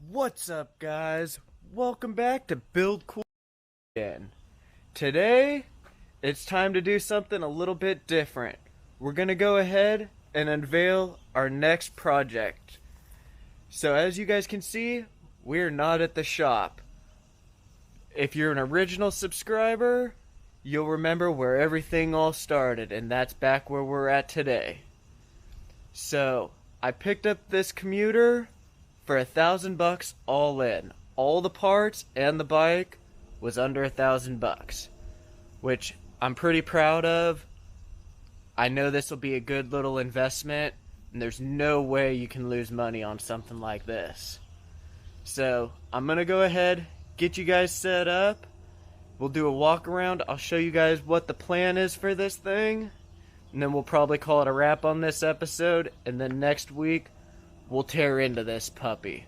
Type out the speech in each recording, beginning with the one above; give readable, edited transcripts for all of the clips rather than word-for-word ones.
What's up, guys? Welcome back to Build Cool again. Today, it's time to do something a little bit different. We're gonna go ahead and unveil our next project. So as you guys can see, we're not at the shop. If you're an original subscriber, you'll remember where everything all started, and that's back where we're at today. So, I picked up this commuter for $1,000 all in. All the parts and the bike was under $1,000, which I'm pretty proud of. I know this will be a good little investment, and there's no way you can lose money on something like this. So I'm gonna go ahead, get you guys set up. We'll do a walk around. I'll show you guys what the plan is for this thing, and then we'll probably call it a wrap on this episode, and then next week we'll tear into this puppy.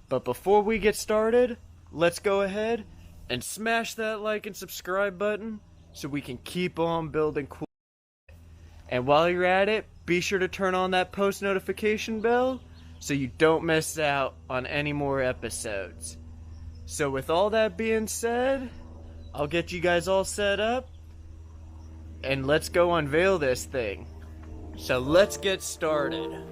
But before we get started, let's go ahead and smash that like and subscribe button so we can keep on building cool. And while you're at it, be sure to turn on that post notification bell so you don't miss out on any more episodes. So with all that being said, I'll get you guys all set up and let's go unveil this thing. So let's get started.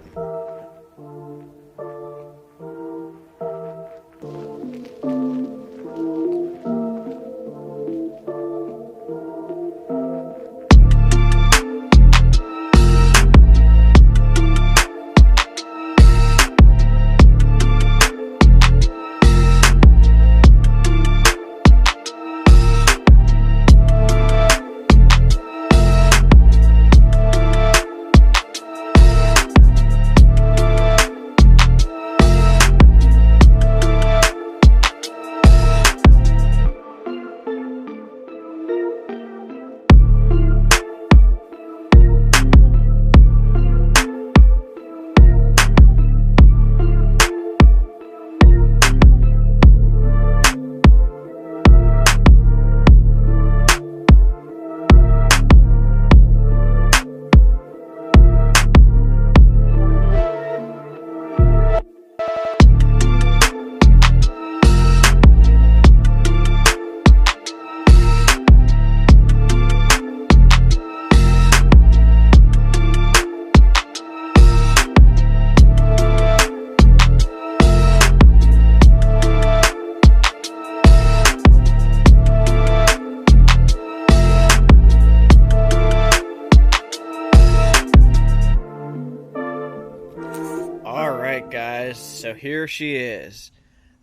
Alright guys, so here she is.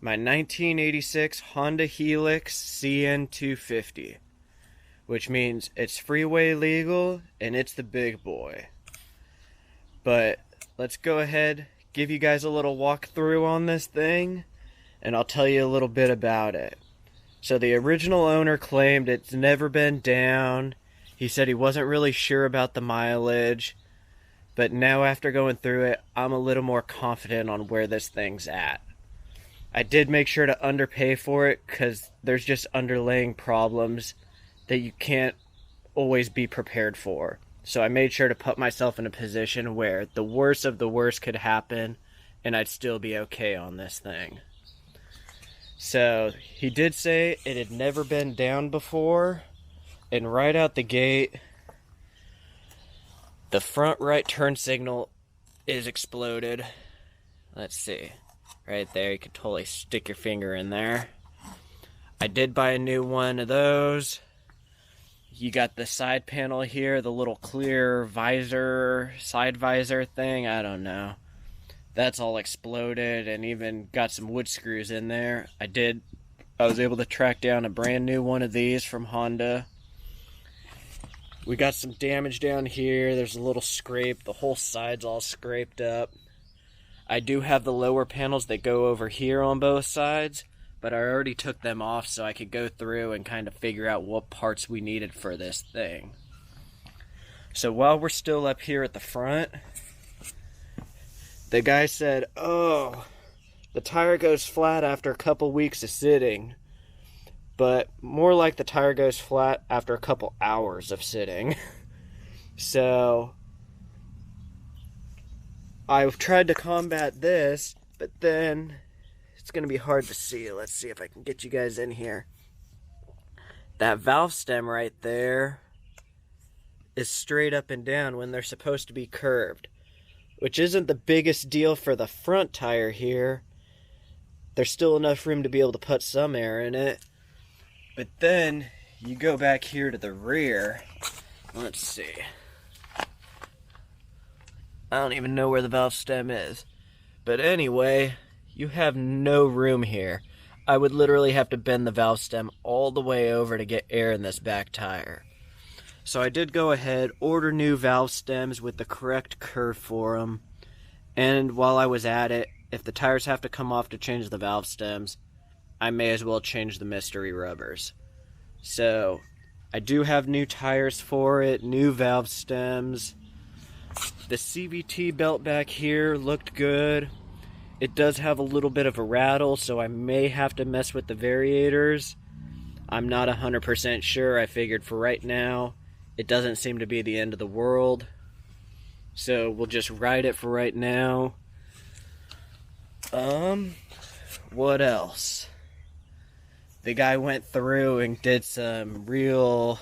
My 1986 Honda Helix CN250. Which means it's freeway legal and it's the big boy. But let's go ahead, give you guys a little walkthrough on this thing, and I'll tell you a little bit about it. So the original owner claimed it's never been down. He said he wasn't really sure about the mileage. But now after going through it, I'm a little more confident on where this thing's at. I did make sure to underpay for it because there's just underlying problems that you can't always be prepared for. So I made sure to put myself in a position where the worst of the worst could happen and I'd still be okay on this thing. So he did say it had never been down before, and right out the gate, the front right turn signal is exploded. Let's see. Right there, you can totally stick your finger in there. I did buy a new one of those. You got the side panel here, the little clear visor, side visor thing, I don't know. That's all exploded and even got some wood screws in there. I was able to track down a brand new one of these from Honda. We got some damage down here. There's a little scrape. The whole side's all scraped up. I do have the lower panels that go over here on both sides, but I already took them off so I could go through and kind of figure out what parts we needed for this thing. So while we're still up here at the front, the guy said, "Oh, the tire goes flat after a couple weeks of sitting." But more like the tire goes flat after a couple hours of sitting. So I've tried to combat this, but then it's going to be hard to see. Let's see if I can get you guys in here. That valve stem right there is straight up and down when they're supposed to be curved, which isn't the biggest deal for the front tire here. There's still enough room to be able to put some air in it. But then you go back here to the rear. Let's see. I don't even know where the valve stem is. But anyway, you have no room here. I would literally have to bend the valve stem all the way over to get air in this back tire. So I did go ahead, order new valve stems with the correct curve for them. And while I was at it, if the tires have to come off to change the valve stems, I may as well change the mystery rubbers. So I do have new tires for it, new valve stems. The CVT belt back here looked good. It does have a little bit of a rattle, so I may have to mess with the variators. I'm not 100% sure. I figured for right now, it doesn't seem to be the end of the world. So we'll just ride it for right now. What else? The guy went through and did some real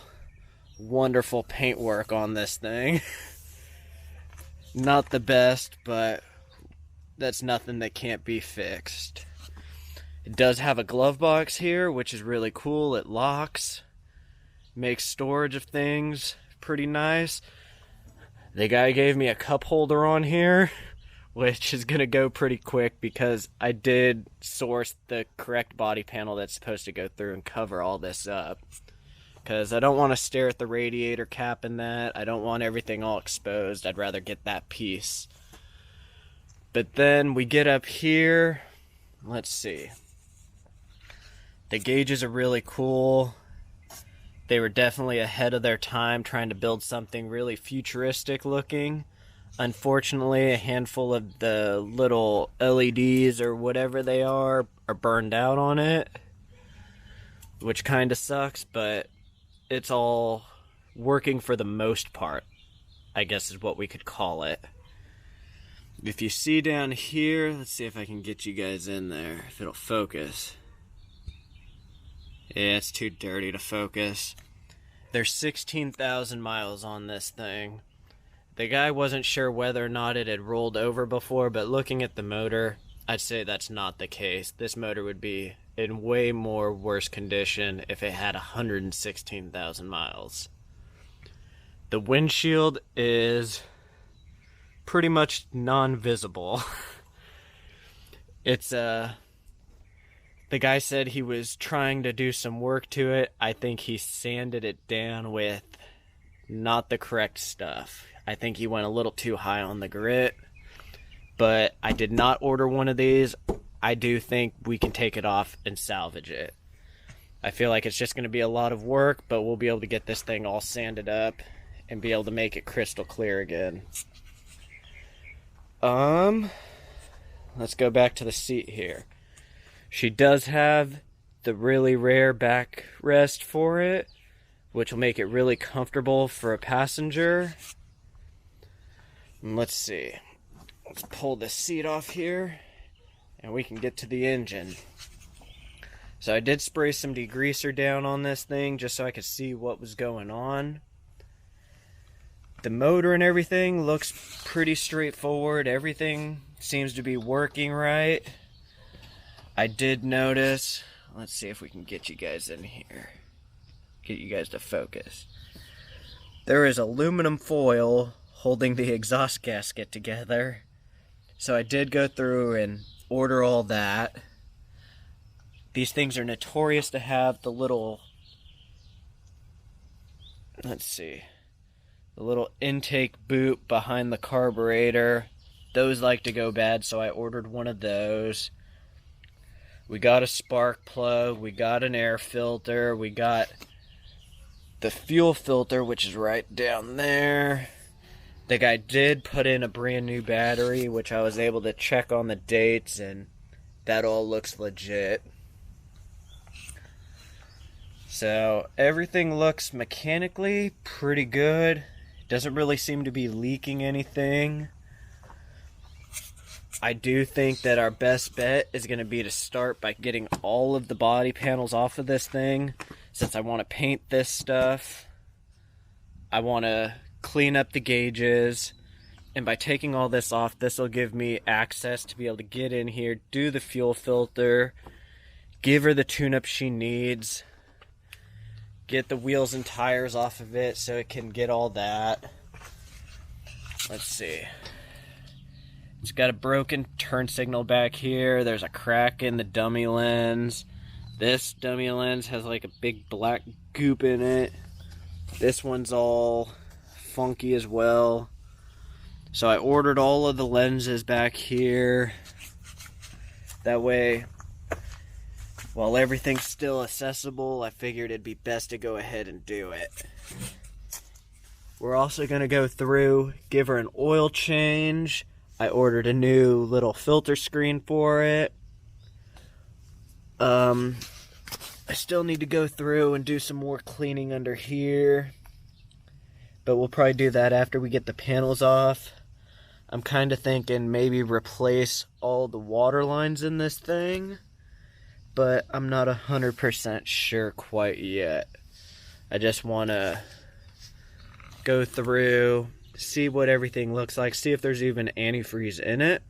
wonderful paint work on this thing. Not the best, but that's nothing that can't be fixed. It does have a glove box here, which is really cool. It locks, makes storage of things pretty nice. The guy gave me a cup holder on here, which is gonna go pretty quick because I did source the correct body panel that's supposed to go through and cover all this up. Because I don't want to stare at the radiator cap in that. I don't want everything all exposed. I'd rather get that piece. But then we get up here. Let's see. The gauges are really cool. They were definitely ahead of their time trying to build something really futuristic looking. Unfortunately, a handful of the little LEDs or whatever they are burned out on it, which kind of sucks, but it's all working for the most part, I guess is what we could call it. If you see down here, let's see if I can get you guys in there, if it'll focus. Yeah, it's too dirty to focus. There's 16,000 miles on this thing. The guy wasn't sure whether or not it had rolled over before, but looking at the motor, I'd say that's not the case. This motor would be in way more worse condition if it had 116,000 miles. The windshield is pretty much non-visible. It's the guy said he was trying to do some work to it. I think he sanded it down with not the correct stuff. I think he went a little too high on the grit, but I did not order one of these. I do think we can take it off and salvage it. I feel like it's just going to be a lot of work, but we'll be able to get this thing all sanded up and be able to make it crystal clear again. Let's go back to the seat here. She does have the really rare backrest for it, which will make it really comfortable for a passenger. And let's see. Let's pull the seat off here, and we can get to the engine. So I did spray some degreaser down on this thing just so I could see what was going on. The motor and everything looks pretty straightforward. Everything seems to be working right. I did notice, let's see if we can get you guys in here. Get you guys to focus. There is aluminum foil holding the exhaust gasket together. So I did go through and order all that. These things are notorious to have the little, let's see, the little intake boot behind the carburetor. Those like to go bad, so I ordered one of those. We got a spark plug, we got an air filter, we got the fuel filter, which is right down there. The guy did put in a brand new battery, which I was able to check on the dates, and that all looks legit. So everything looks mechanically pretty good. Doesn't really seem to be leaking anything. I do think that our best bet is going to be to start by getting all of the body panels off of this thing. Since I want to paint this stuff, I want to clean up the gauges. And by taking all this off, this will give me access to be able to get in here, do the fuel filter, give her the tune-up she needs, get the wheels and tires off of it so it can get all that. Let's see. It's got a broken turn signal back here. There's a crack in the dummy lens. This dummy lens has like a big black goop in it. This one's all funky as well. So I ordered all of the lenses back here. That way, while everything's still accessible, I figured it'd be best to go ahead and do it. We're also going to go through, give her an oil change. I ordered a new little filter screen for it. I still need to go through and do some more cleaning under here. But we'll probably do that after we get the panels off. I'm kind of thinking maybe replace all the water lines in this thing. But I'm not 100% sure quite yet. I just want to go through, see what everything looks like, see if there's even antifreeze in it.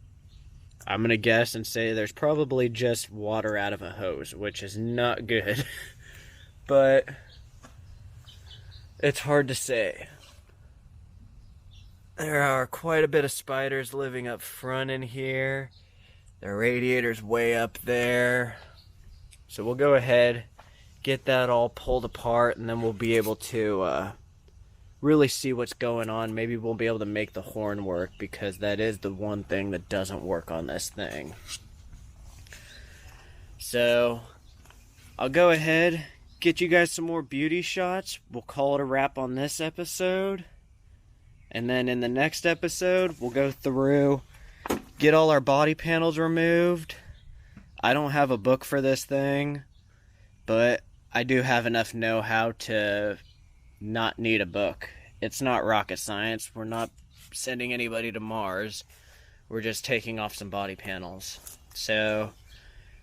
I'm going to guess and say there's probably just water out of a hose, which is not good. But it's hard to say. There are quite a bit of spiders living up front in here. The radiator's way up there. So we'll go ahead, get that all pulled apart, and then we'll be able to really see what's going on. Maybe we'll be able to make the horn work, because that is the one thing that doesn't work on this thing. So I'll go ahead, get you guys some more beauty shots. We'll call it a wrap on this episode. And then in the next episode, we'll go through, get all our body panels removed. I don't have a book for this thing, but I do have enough know-how to not need a book. It's not rocket science. We're not sending anybody to Mars. We're just taking off some body panels. So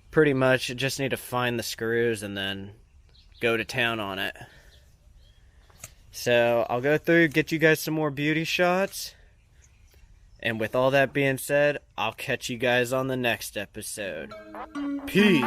pretty much just need to find the screws and then go to town on it. So I'll go through, get you guys some more beauty shots. And with all that being said, I'll catch you guys on the next episode. Peace.